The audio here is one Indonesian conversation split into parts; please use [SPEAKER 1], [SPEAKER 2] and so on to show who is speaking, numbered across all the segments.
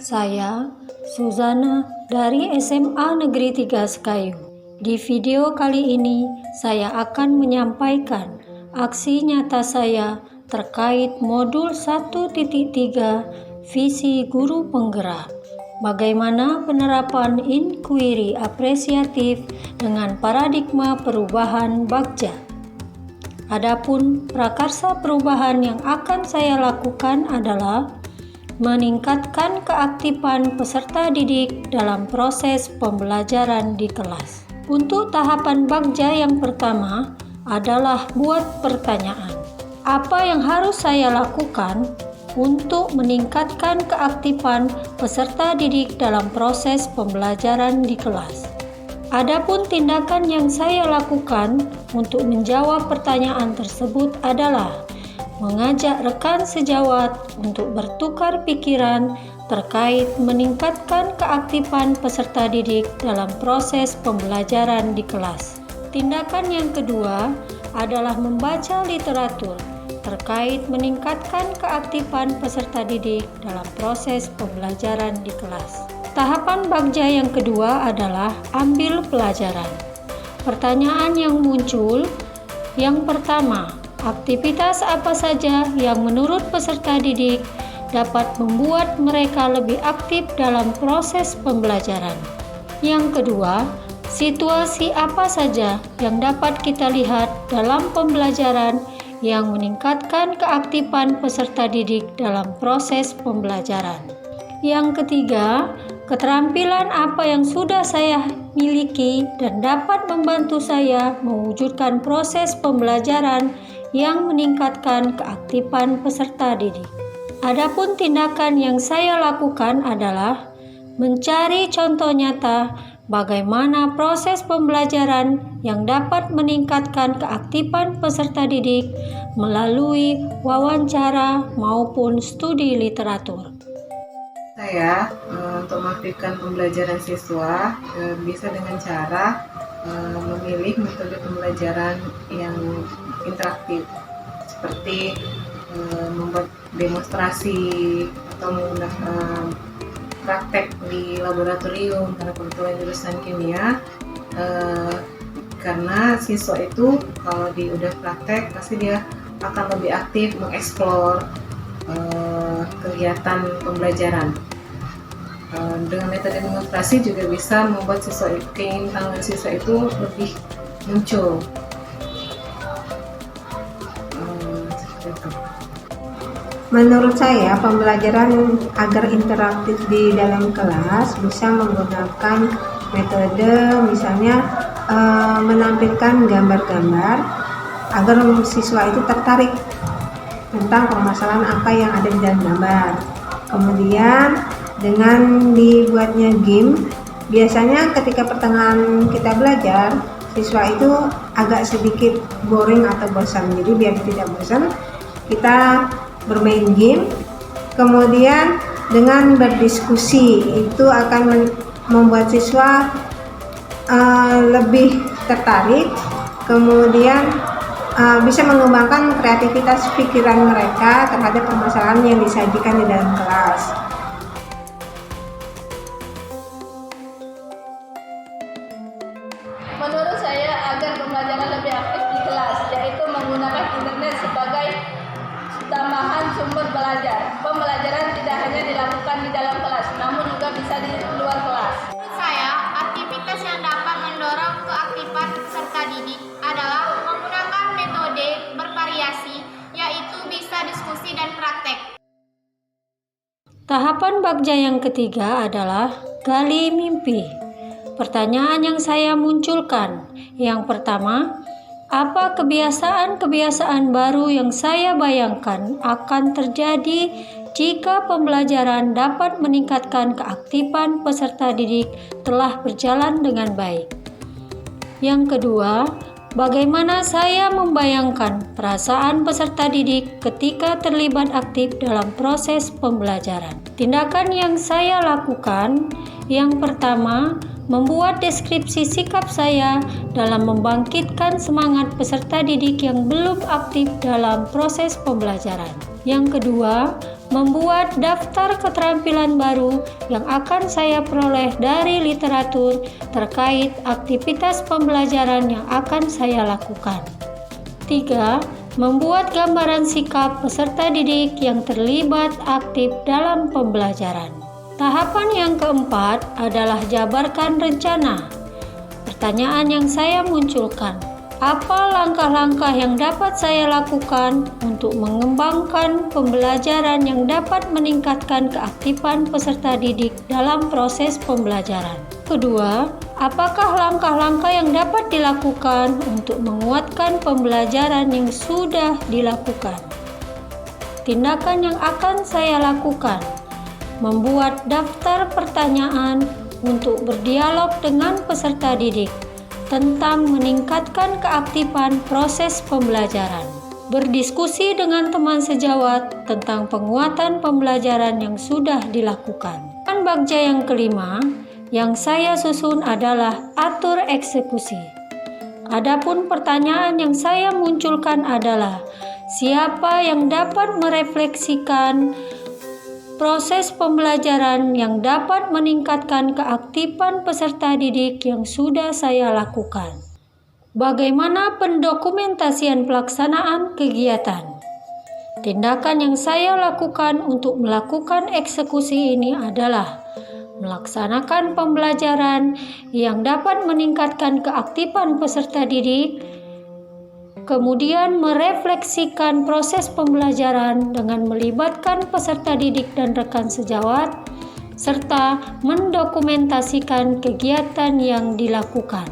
[SPEAKER 1] Saya, Suzana dari SMA Negeri 3 Sekayu. Di video kali ini, saya akan menyampaikan aksi nyata saya terkait modul 1.3 Visi Guru Penggerak. Bagaimana penerapan inquiry apresiatif dengan paradigma perubahan Bagja. Adapun prakarsa perubahan yang akan saya lakukan adalah meningkatkan keaktifan peserta didik dalam proses pembelajaran di kelas. Untuk tahapan Bagja yang pertama adalah buat pertanyaan. Apa yang harus saya lakukan untuk meningkatkan keaktifan peserta didik dalam proses pembelajaran di kelas? Adapun tindakan yang saya lakukan untuk menjawab pertanyaan tersebut adalah mengajak rekan sejawat untuk bertukar pikiran terkait meningkatkan keaktifan peserta didik dalam proses pembelajaran di kelas. Tindakan yang kedua adalah membaca literatur terkait meningkatkan keaktifan peserta didik dalam proses pembelajaran di kelas. Tahapan Bagja yang kedua adalah ambil pelajaran. Pertanyaan yang muncul yang pertama, aktivitas apa saja yang menurut peserta didik dapat membuat mereka lebih aktif dalam proses pembelajaran? Yang kedua, situasi apa saja yang dapat kita lihat dalam pembelajaran yang meningkatkan keaktifan peserta didik dalam proses pembelajaran? Yang ketiga, keterampilan apa yang sudah saya miliki dan dapat membantu saya mewujudkan proses pembelajaran yang meningkatkan keaktifan peserta didik. Adapun tindakan yang saya lakukan adalah mencari contoh nyata bagaimana proses pembelajaran yang dapat meningkatkan keaktifan peserta didik melalui wawancara maupun studi literatur.
[SPEAKER 2] Saya untuk mengaktifkan pembelajaran siswa bisa dengan cara memilih metode pembelajaran yang interaktif seperti membuat demonstrasi atau menggunakan praktek di laboratorium karena kebetulan jurusan kimia, karena siswa itu kalau udah praktek pasti dia akan lebih aktif mengeksplor kegiatan pembelajaran. Dengan metode demonstrasi juga bisa membuat keinginan siswa itu lebih muncul.
[SPEAKER 3] Menurut saya, pembelajaran agar interaktif di dalam kelas bisa menggunakan metode misalnya menampilkan gambar-gambar agar siswa itu tertarik tentang permasalahan apa yang ada di dalam gambar. Kemudian dengan dibuatnya game, biasanya ketika pertengahan kita belajar, siswa itu agak sedikit boring atau bosan. Jadi biar tidak bosan, kita bermain game. Kemudian dengan berdiskusi itu akan membuat siswa lebih tertarik. Kemudian bisa mengembangkan kreativitas pikiran mereka terhadap permasalahan yang disajikan di dalam kelas.
[SPEAKER 4] Menurut saya, agar pembelajaran lebih aktif di kelas, yaitu menggunakan internet sebagai tambahan sumber belajar. Pembelajaran tidak hanya dilakukan di dalam kelas, namun juga bisa di luar kelas.
[SPEAKER 5] Menurut saya, aktivitas yang dapat mendorong keaktifan peserta didik adalah menggunakan metode bervariasi, yaitu bisa diskusi dan praktek.
[SPEAKER 1] Tahapan Bagja yang ketiga adalah gali mimpi. Pertanyaan yang saya munculkan, yang pertama, apa kebiasaan-kebiasaan baru yang saya bayangkan akan terjadi jika pembelajaran dapat meningkatkan keaktifan peserta didik telah berjalan dengan baik? Yang kedua, bagaimana saya membayangkan perasaan peserta didik ketika terlibat aktif dalam proses pembelajaran? Tindakan yang saya lakukan, yang pertama, membuat deskripsi sikap saya dalam membangkitkan semangat peserta didik yang belum aktif dalam proses pembelajaran. Yang kedua, membuat daftar keterampilan baru yang akan saya peroleh dari literatur terkait aktivitas pembelajaran yang akan saya lakukan. 3. Membuat gambaran sikap peserta didik yang terlibat aktif dalam pembelajaran. Tahapan yang keempat adalah jabarkan rencana. Pertanyaan yang saya munculkan, apa langkah-langkah yang dapat saya lakukan untuk mengembangkan pembelajaran yang dapat meningkatkan keaktifan peserta didik dalam proses pembelajaran? Kedua, apakah langkah-langkah yang dapat dilakukan untuk menguatkan pembelajaran yang sudah dilakukan? Tindakan yang akan saya lakukan, membuat daftar pertanyaan untuk berdialog dengan peserta didik tentang meningkatkan keaktifan proses pembelajaran, berdiskusi dengan teman sejawat tentang penguatan pembelajaran yang sudah dilakukan. Dan bagja yang kelima yang saya susun adalah atur eksekusi. Adapun pertanyaan yang saya munculkan adalah siapa yang dapat merefleksikan proses pembelajaran yang dapat meningkatkan keaktifan peserta didik yang sudah saya lakukan. Bagaimana pendokumentasian pelaksanaan kegiatan? Tindakan yang saya lakukan untuk melakukan eksekusi ini adalah melaksanakan pembelajaran yang dapat meningkatkan keaktifan peserta didik, kemudian merefleksikan proses pembelajaran dengan melibatkan peserta didik dan rekan sejawat, serta mendokumentasikan kegiatan yang dilakukan.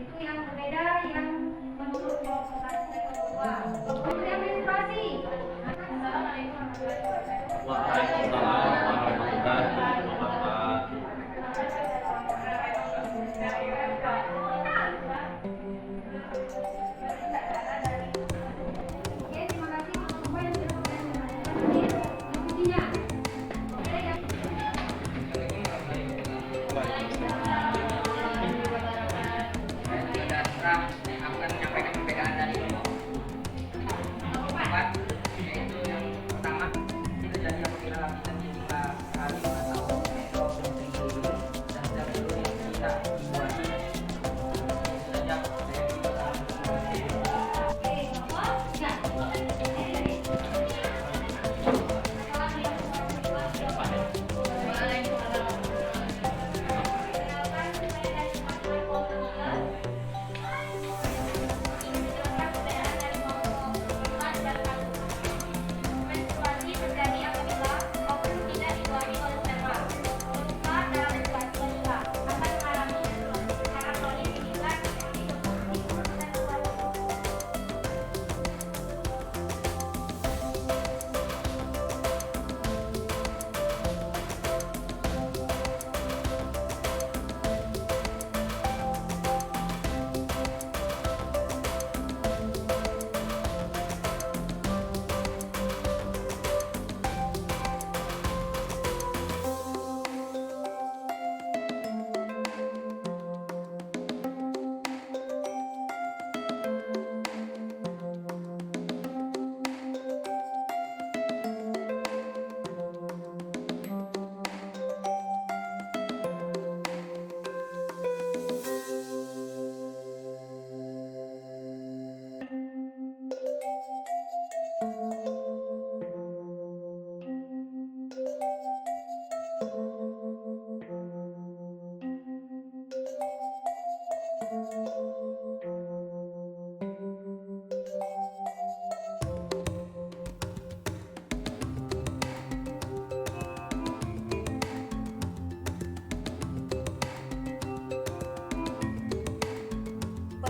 [SPEAKER 6] Itu yang berbeda yang menurut provokasi kedua. Kemudian menstruasi. Assalamualaikum warahmatullahi wabarakatuh.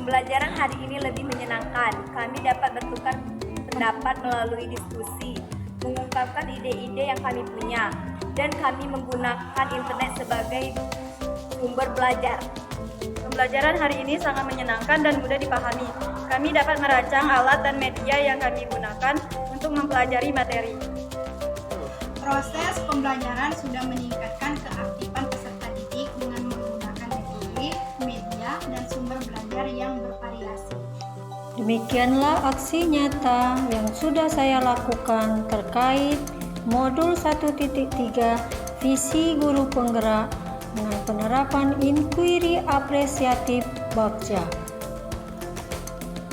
[SPEAKER 7] Pembelajaran hari ini lebih menyenangkan. Kami dapat bertukar pendapat melalui diskusi, mengungkapkan ide-ide yang kami punya, dan kami menggunakan internet sebagai sumber belajar.
[SPEAKER 8] Pembelajaran hari ini sangat menyenangkan dan mudah dipahami. Kami dapat merancang alat dan media yang kami gunakan untuk mempelajari materi.
[SPEAKER 9] Proses pembelajaran sudah meningkatkan keaktifan peserta didik dengan menggunakan metode, media, dan sumber belajar yang bervariasi.
[SPEAKER 1] Demikianlah aksi nyata yang sudah saya lakukan terkait modul 1.3 visi guru penggerak dengan penerapan inquiry apresiatif Bagja.